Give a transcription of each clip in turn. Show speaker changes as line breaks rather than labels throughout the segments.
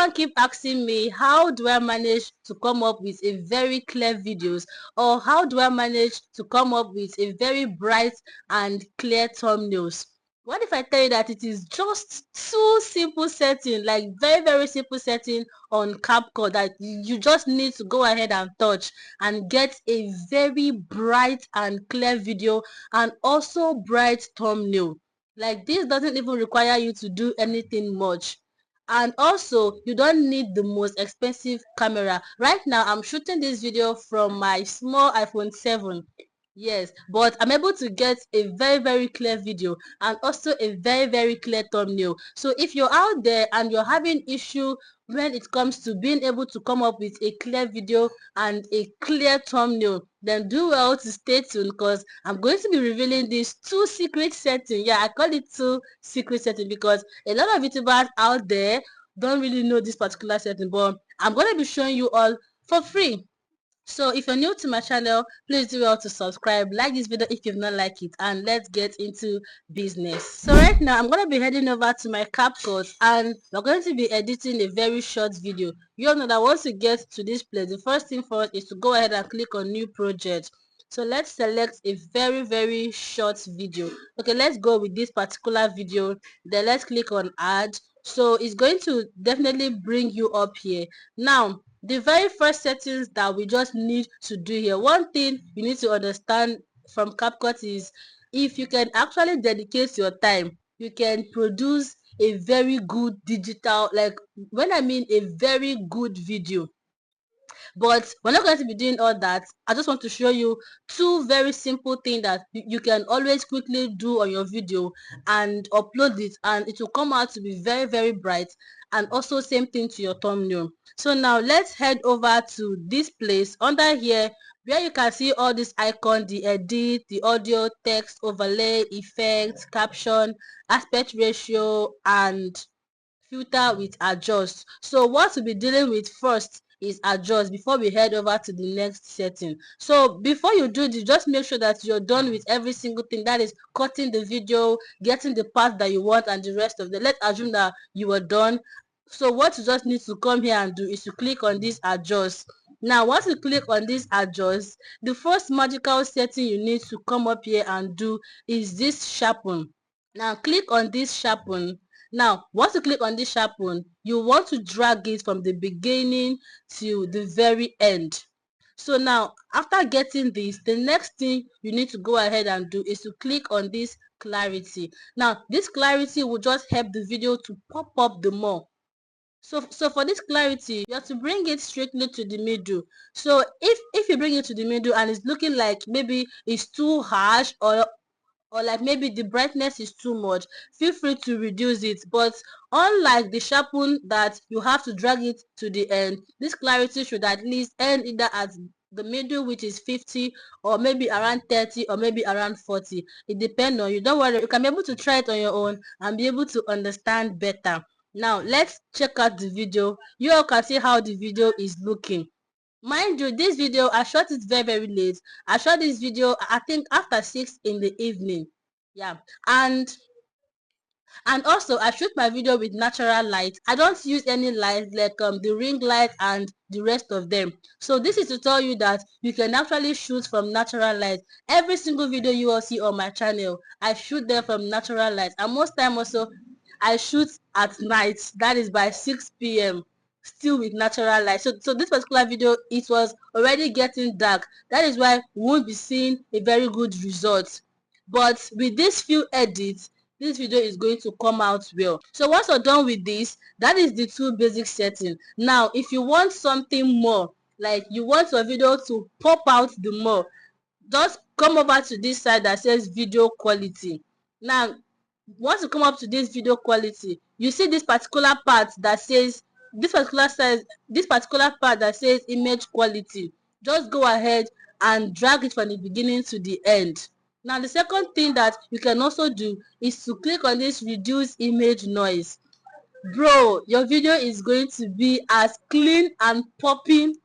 everyone keep asking me, how do I manage to come up with a very clear videos, or how do I manage to come up with a very bright and clear thumbnails? What if I tell you that it is just two simple setting, like very simple setting on CapCut, that you just need to go ahead and touch and get a very bright and clear video and also bright thumbnail. Like, this doesn't even require you to do anything much. And also, you don't need the most expensive camera. Right now I'm shooting this video from my small iPhone 7. Yes, but I'm able to get a very clear video and also a very clear thumbnail. So if you're out there and you're having issue when it comes to being able to come up with a clear video and a clear thumbnail, then do well to stay tuned, because I'm going to be revealing these two secret settings. Yeah, I call it two secret settings because a lot of YouTubers out there don't really know this particular setting, but I'm going to be showing you all for free. So if you're new to my channel, please do well to subscribe, like this video if you've not liked it, and let's get into business. So right now I'm going to be heading over to my CapCut, and we're going to be editing a very short video. You all know that once you get to this place, the first thing for us is to go ahead and click on new project. So let's select a very short video. Okay, let's go with this particular video. Then let's click on add. So it's going to definitely bring you up here. Now the very first settings that we just need to do here, one thing you need to understand from CapCut is, if you can actually dedicate your time, you can produce a very good digital, like when I mean a very good video. But we're not going to be doing all that. I just want to show you two very simple things that you can always quickly do on your video and upload it, and it will come out to be very bright, and also same thing to your thumbnail. So now let's head over to this place under here where you can see all this icon: the edit, the audio, text, overlay, effects, caption, aspect ratio, and filter with adjust. So what we'll be dealing with first is adjust before we head over to the next setting. So before you do this, just make sure that you're done with every single thing, that is cutting the video, getting the part that you want, and the rest of the, let's assume that you are done. So what you just need to come here and do is to click on this adjust. Now once you click on this adjust, the first magical setting you need to come up here and do is this sharpen. Now click on this sharpen. Now once you click on this sharpen, you want to drag it from the beginning to the very end. So now after getting this, the next thing you need to go ahead and do is to click on this clarity. Now this clarity will just help the video to pop up the more. So for this clarity, you have to bring it strictly to the middle. So if you bring it to the middle and it's looking like maybe it's too harsh, or like maybe the brightness is too much, feel free to reduce it. But unlike the sharpen that you have to drag it to the end, this clarity should at least end either at the middle, which is 50, or maybe around 30, or maybe around 40. It depends on you. Don't worry, you can be able to try it on your own and be able to understand better. Now let's check out the video. You all can see how the video is looking. Mind you, this video I shot it very late. I shot this video I think after 6 in the evening. Yeah, and also I shoot my video with natural light. I don't use any light like the ring light and the rest of them. So this is to tell you that you can actually shoot from natural light. Every single video you all see on my channel, I shoot them from natural light, and most time also I shoot at night, that is by 6 p.m, still with natural light. So this particular video, it was already getting dark. That is why we won't be seeing a very good result. But with these few edits, this video is going to come out well. So once you're done with this, that is the two basic settings. Now if you want something more, like you want your video to pop out the more, just come over to this side that says video quality. Now once you come up to this video quality, you see this particular part that says, this particular part that says image quality. Just go ahead and drag it from the beginning to the end. Now the second thing that you can also do is to click on this reduce image noise. Bro, your video is going to be as clean and popping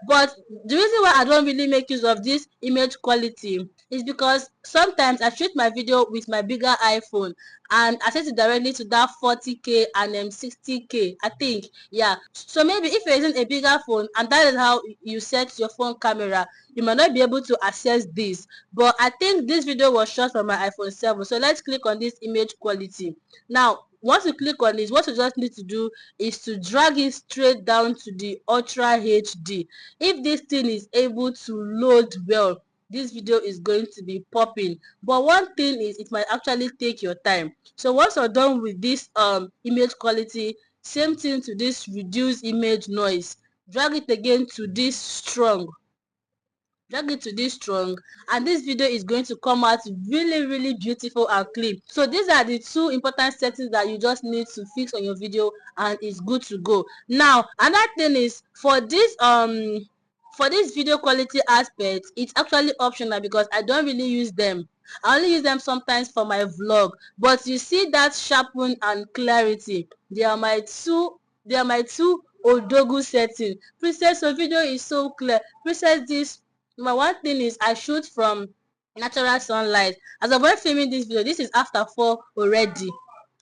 But the reason why I don't really make use of this image quality is because sometimes I shoot my video with my bigger iPhone and I set it directly to that 40K and 60K, I think. Yeah. So maybe if you're using a bigger phone and that is how you set your phone camera, you might not be able to access this. But I think this video was shot from my iPhone 7. So let's click on this image quality. Now, once you click on this, what you just need to do is to drag it straight down to the Ultra HD. If this thing is able to load well, this video is going to be popping. But one thing is, it might actually take your time. So once you're done with this image quality, same thing to this reduce image noise, drag it again to this strong, and this video is going to come out really beautiful and clean. So these are the two important settings that you just need to fix on your video and it's good to go. Now another thing is, for this video quality aspect, it's actually optional because I don't really use them. I only use them sometimes for my vlog. But you see that sharpen and clarity, they are my two odogu setting. Princess, your video is so clear. Princess, this, my one thing is, I shoot from natural sunlight. As of when filming this video, this is after 4 already.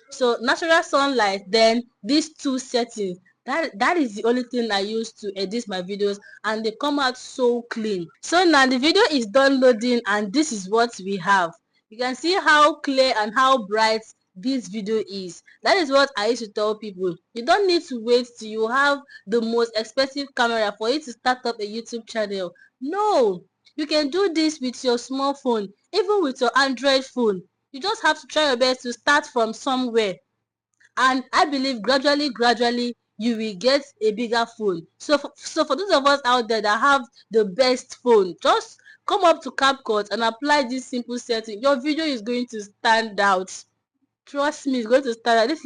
So natural sunlight, then these two settings, that is the only thing I use to edit my videos, and they come out so clean. So now the video is done loading and this is what we have. You can see how clear and how bright this video is. That is what I used to tell people. You don't need to wait till you have the most expensive camera for you to start up a YouTube channel. No, you can do this with your small phone, even with your Android phone. You just have to try your best to start from somewhere, and I believe gradually you will get a bigger phone. So for those of us out there that have the best phone, just come up to CapCut and apply this simple setting. Your video is going to stand out. Trust me, it's going to stand out.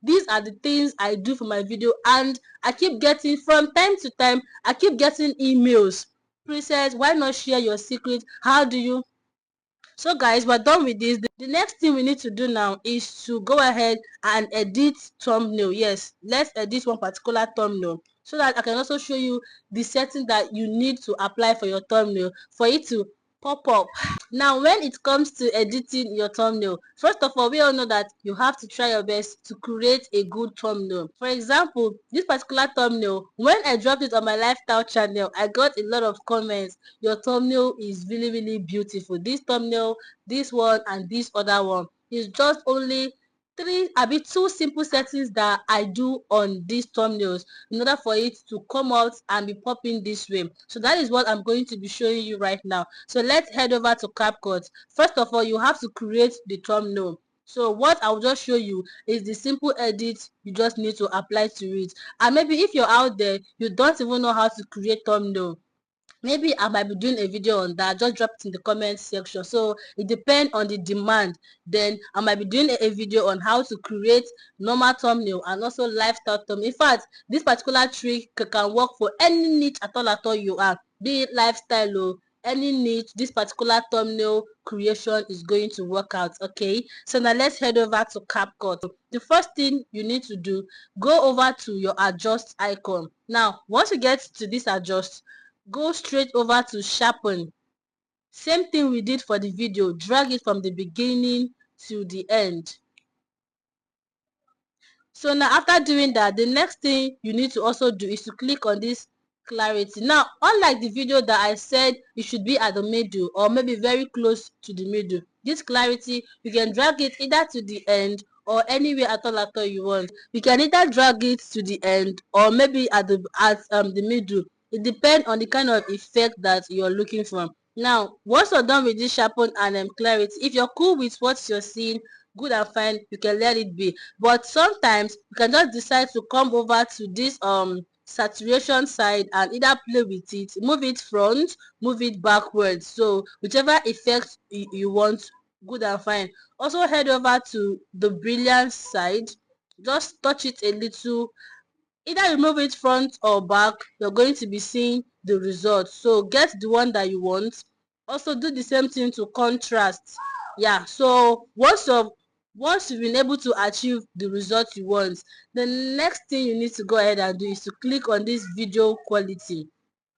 These are the things I do for my video, and I keep getting, from time to time, I keep getting emails. Princess, why not share your secret? How do you? So guys, we're done with this. The next thing we need to do now is to go ahead and edit thumbnail. Yes, let's edit one particular thumbnail so that I can also show you the setting that you need to apply for your thumbnail for it to pop up. Now when it comes to editing your thumbnail, first of all, we all know that you have to try your best to create a good thumbnail. For example, this particular thumbnail, when I dropped it on my lifestyle channel, I got a lot of comments. Your thumbnail is really beautiful. This thumbnail, this one, and this other one is just only two simple settings that I do on these thumbnails in order for it to come out and be popping this way. So that is what I'm going to be showing you right now. So let's head over to CapCut. First of all, you have to create the thumbnail. So what I'll just show you is the simple edit you just need to apply to it. And maybe if you're out there, you don't even know how to create thumbnail, maybe I might be doing a video on that. Just drop it in the comment section. So it depends on the demand. Then I might be doing a video on how to create normal thumbnail and also lifestyle thumbnail. In fact, this particular trick can work for any niche at all you are, be it lifestyle or any niche. This particular thumbnail creation is going to work out. Okay, so now let's head over to CapCut. The first thing you need to do, go over to your adjust icon. Now once you get to this adjust, go straight over to sharpen. Same thing we did for the video, drag it from the beginning to the end. So now after doing that, the next thing you need to also do is to click on this clarity. Now unlike the video that I said you should be at the middle or maybe very close to the middle, this clarity you can drag it either to the end or anywhere at all you want. You can either drag it to the end or maybe at the middle. It depends on the kind of effect that you're looking for. Now once you're done with this sharpen and clarity, if you're cool with what you're seeing, good and fine, you can let it be. But sometimes you can just decide to come over to this saturation side and either play with it, move it front, move it backwards. So whichever effect you want, good and fine. Also head over to the brilliance side, just touch it a little, either you move it front or back, you're going to be seeing the result. So get the one that you want. Also do the same thing to contrast. Yeah, so once you've been able to achieve the result you want, the next thing you need to go ahead and do is to click on this video quality.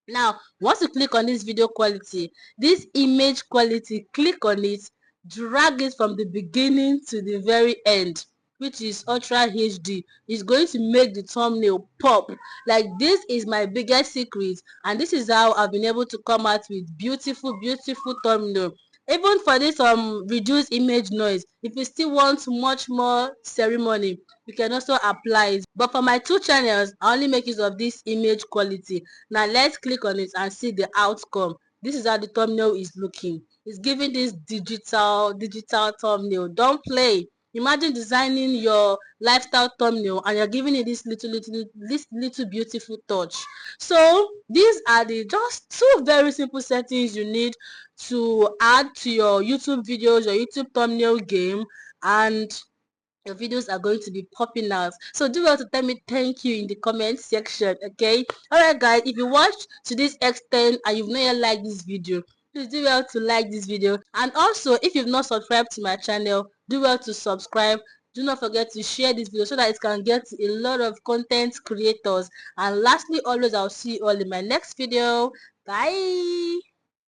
Now, once you click on this video quality, this image quality, click on it, drag it from the beginning to the very end, which is Ultra HD. It's going to make the thumbnail pop. Like, this is my biggest secret, and this is how I've been able to come out with beautiful, beautiful thumbnail. Even for this reduced image noise, if you still want much more ceremony, you can also apply it. But for my two channels, I only make use of this image quality. Now let's click on it and see the outcome. This is how the thumbnail is looking. It's giving this digital thumbnail. Don't play. Imagine designing your lifestyle thumbnail and you're giving it this little beautiful touch. So these are the just two very simple settings you need to add to your YouTube videos, your YouTube thumbnail game, and your videos are going to be popping out. So do well to tell me thank you in the comment section. Okay, all right guys, if you watched to this extent and you've not yet liked this video, please do well to like this video. And also, if you've not subscribed to my channel, do well to subscribe. Do not forget to share this video so that it can get to a lot of content creators. And lastly, always, I'll see you all in my next video. Bye.